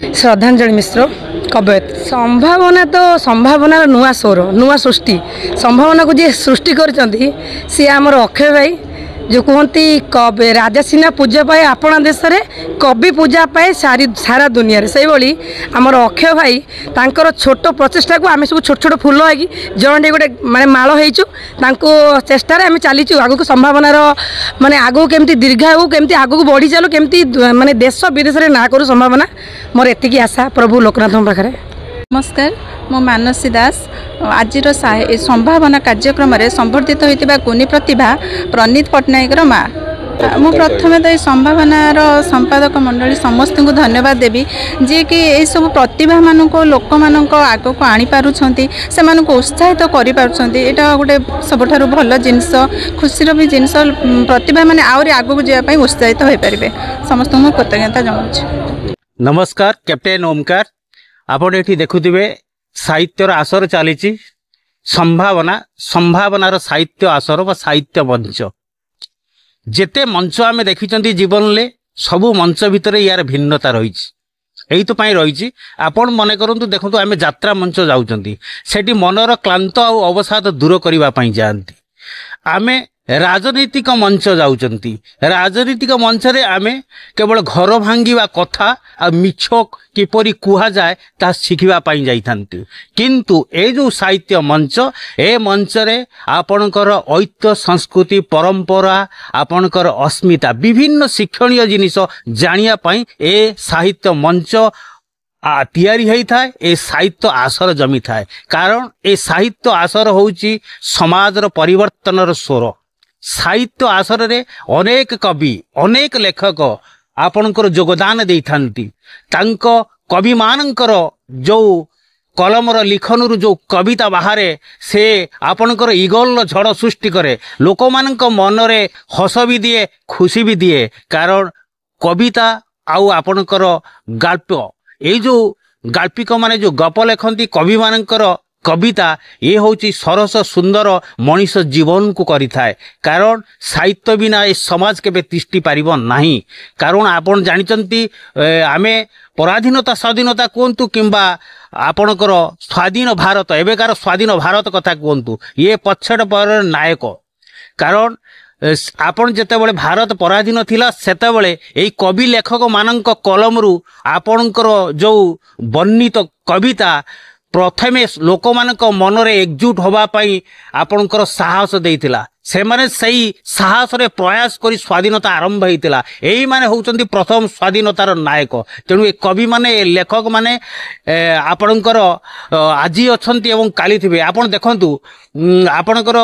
श्रद्धांजलि मिश्र कवयत संभावना तो संभावनार नुआ स्वर नुआ सृष्टि संभावना को जी सृष्टि करछंती सी आमर अक्षय भाई जो कहती कवि राजा सिन्हा पूजा पाए आपण देश में कवि पूजा पाए सारा दुनिया रे से भली आमर अक्षय भाई तांकर छोट प्रचेष्टा को आम सब छोट छोट फूल है जड़े गोटे माने माल हो चेष्टार आम चलीचु आग को संभावनार माने आग केमती दीर्घायु केमती आग को बढ़ी चलो केमती माने देश विदेश में ना करू संभावना मोर एतिकी आशा प्रभु लोकनाथ पाखे। नमस्कार मो मानसी दास आज संभावना कार्यक्रम में संबर्धित होता गुणी प्रतिभा प्रणीत पट्टनायक माँ मु प्रथम तो ये संभावनार संपादक मंडली समस्त को धन्यवाद देवी जी कि ये सब प्रतिभा मान लोक मान आग को आनी पारुछंती से मानक उत्साहित करि पारुछंती एटा गोटे सबठारु भल जिनस खुशीर भी जिनस प्रतिभा माने आउरी आग को जाय उत्साहित हो पारे समस्त को कृतज्ञता जनाऊँ। नमस्कार कैप्टेन ओमकार आपण एठी देखुथिबे साहित्यर आसर चली संभावना संभावनार साहित्य आसर व साहित्य मंच जेते मंच आम देखी जीवन में सबू मंच भितर यार भिन्नता रही रही आपण मन करूँ देखो आम यात्रा मंच जाऊँगी सेठी मनर क्लांत आ अवसाद दूर करने जाती आमे राजनीतिक मंच जाऊँगी राजनीतिक मंच रे आमे केवल घर भांगिवा कथा आ मिछ किपरि कुहा जाए ता शिखिबा पाई जाइथांती किंतु ए जो साहित्य मंच ए मंच रे आपणकर ऐतिह्य संस्कृति परंपरा आपणकर अस्मिता विभिन्न शिक्षणीय जिनिस जानिया पाई ए साहित्य मंच तैयारी होता है ए साहित्य आसर जमी थाए कारण ए साहित्य आसर होउची समाजर परिवर्तनर स्वर साहित्य आसर रे अनेक कवि अनेक लेखक आपणकर योगदान देइथांती तांको कवि मानकर जो कलमर लिखन जो कविता बाहरे से आपणकर ईगल झड़ सृष्टि करे लोक मानक मन रे हस भी दिए खुशी भी दिए कारण कविता आउ आपणकर गल्प ये जो गाल्पिक माने जो गप लेखती कवि मानकर कविता ये होची सरस सुंदर मनीष जीवन को करि थाए कारण साहित्य बिना ए समाज के तिष्टि पारिबो नाही कारण आपण जानिचंती आमे पराधीनता स्वाधीनता कहतु किंबा आपणकर स्वाधीन भारत एबेकार स्वाधीन भारत कथा कहतु ये पछड़ पर नायक कारण आपण जेतेबेले भारत पराधीन थिला सेतेबेले एई कवि लेखक मानक कलमरु आपणकर जो वर्णित कविता प्रथमे लोक मानक मनरे एकजुट होबा पई आपणकर साहस देइतिला से माने सही साहस रे प्रयास करी स्वाधीनता आरंभ होइतिला एई माने होउचंती प्रथम स्वाधीनतार नायक तेणु ए कवि माने लेखक माने आपणकर आजी अछंती एवं काली थिबे आपण देखंतु आपणकर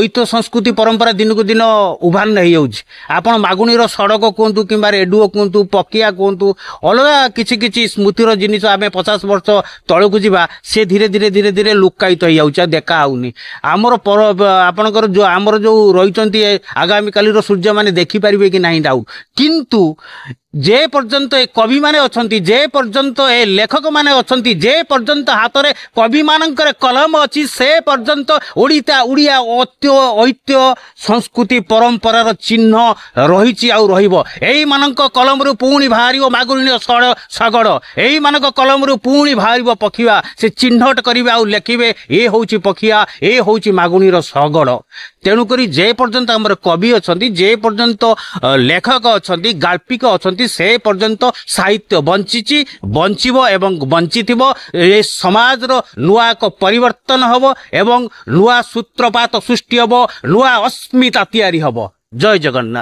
ऐतिह्य संस्कृति परंपरा दिन को दिन उभान नहीं जाउछि आपण मागुणीर सड़क कहतु किंबा रेडियो कहतु पकिया कहतु अलगा किछि किछि स्मृतिर जिनिस आमे 50 वर्ष तळकु जिबा से धीरे धीरे धीरे धीरे लुकायित हो जाउछि देखा आउनी आमर आपणकर जो आमर जो रही आगामी काली सूर्य माने देखी पारिबे कि नहीं डाउट किंतु जे पर्यंत ए कवि माने अछंती जे पर्यंत ए लेखक माने अछंती जे पर्यंत हाथ रे कवि मानकर कलम अछि से पर्यंत उड़िया ऐतिह्य संस्कृति परंपरार चिन्ह रही आउ रहिबो एई मानक कलम रु पुणी बाहरिबो मागुणी सगड़ एई मानक कलम रु पुणी बाहरिबो पखिया से चिन्हट करिवे आउ लेखिबे ए होउची पखिया ए होउची मागुणीर सगड़ तेणु करी जे पर्यंत हमर कवि अछंती जे पर्यंत लेखक अछंती गाल्पिक अछंती से पर्यंत साहित्य बंचिची बंचिबो एवं बंचिथिबो ए समाज रो नुआ को परिवर्तन हबो एवं नुआ सूत्रपात सृष्टि हबो नुआ अस्मिता तैयारी हबो। जय जगन्नाथ।